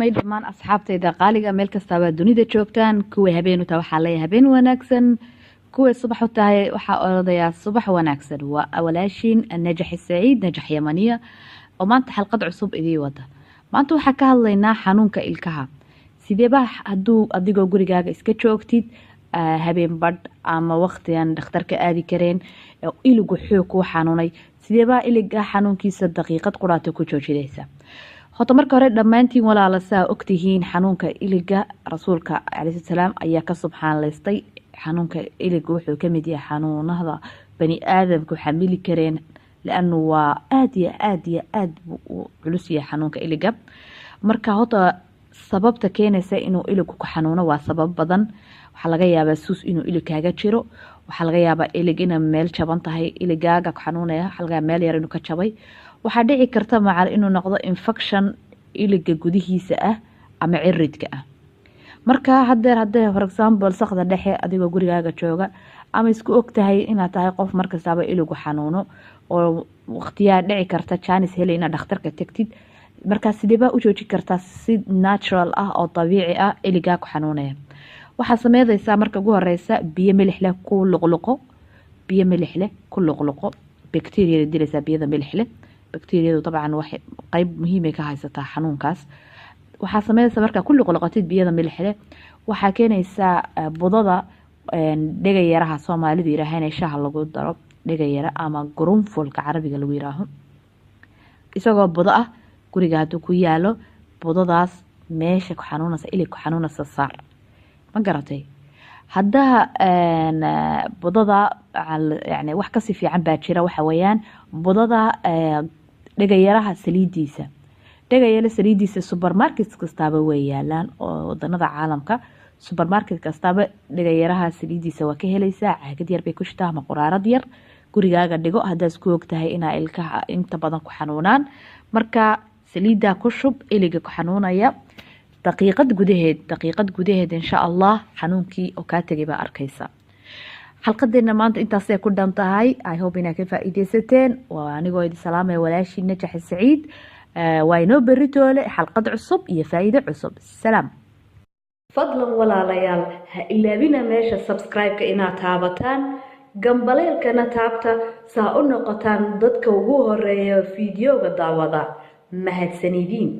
salaamay dhammaan asxaabtayda qaaliga meel kastaba dunida joogtaan kuwa habeen u tahay waxa la habeen wanaagsan kuwa subax u tahay waxa orodaya subax wanaagsan waa walaashin najax saciid najax yamaniya oo maanta xalqad cusub idii wada maanta waxa ka hadlaynaa xanuunka ilkaha sideeba haduu adigoo gurigaaga iska joogtid habeen badh ama waqtigan dhakhtarka aadi kareen iligu xoog ku xanuunay sideeba iliga xanuunkiisa daqiiqad quraata ku joojidaysa horta marka hore dhamaantiin walaala saa ogtihiin xanuunka iliga rasuulka calayhi salaam ayaa ka subxaanaystay xanuunka iliga wuxuu ka mid yahay xanuunada bani aadamku xamili kareen laanu waa aad iyo aad culus yahay xanuunka iliga marka horta sababta keenaysa inuu iligu ku xanuuno waa sabab badan waxa laga yaabaa suus inuu iligaaga jiro waxa laga yaabaa ilig inay meel jaban tahay iligaaga ku xanuunaya waxa laga yaabaa meel yar inuu ka jabay waxa dhici karta macal inuu noqdo infection iliga gudihiisa ah ama ciridka ah marka hadee for example saqda dhexe adigoo gurigaaga jooga ama isku ogtahay inaad tahay qof markastaba iligu xanuuno oo waqtiyaa dhici karta chance helay inaad dhakhtarka tagtid marka sideba u jooji kartaa si natural ah oo dabiici ah iliga ku xanuunaya waxa sameeyaysa marka ugu horeysa biyo milix leh ku luqluqo bacteria dilaysa biyada milix leh bacteria طبعا waxay qayb muhiim ah ka haysataa xanuunkaas waxa sameeyaysa marka ku luqluqatid biyada milix leh waxa keenaysa budada dhiga yaraha Soomaalidu yiraahdeen shaah lagu daro dhiga yara ama qurunfulka Carabiga lagu yiraahdo isagoo budo ah guriga haduu ku yaalo budadaas meesha ku xanuunaysa ilig ku xanuunaysa saar ma garatay hadaa budada yani wax ka si fiican baa jira waxa weeyaan budada dhiga yaraha saliidiisa supermarket kastaba way yaalaan oo wadanada caalamka supermarket kastaba dhiga yaraha saliidiisa waa ka helaysaa caagad yar bay ku shtaa ama quraarad yar gurigaaga dhigo hadaa isku ogtahay inaa ilkaha inta badan ku xanuunaan marka saliida ku shub iliga ku xanuunaya daqiiqad gudaheed insha Allah xanuunkii oo ka tagay baa arkaysa xalqadeena maanta intaas ay ku dhantahay I hope inaad ka faa'iideysateen waa anigoo idin salaamay walaashii najax saciid waa inoo beritoole xalqad cusub iyo faa'iido cusub salaam fadlan walaalayaal ha ilaabina meesha subscribe-ka inaad taabataan gambaleelkana taabta saa u noqotaan dadka ugu horeeya fiidiyoga daawada mahadsanidin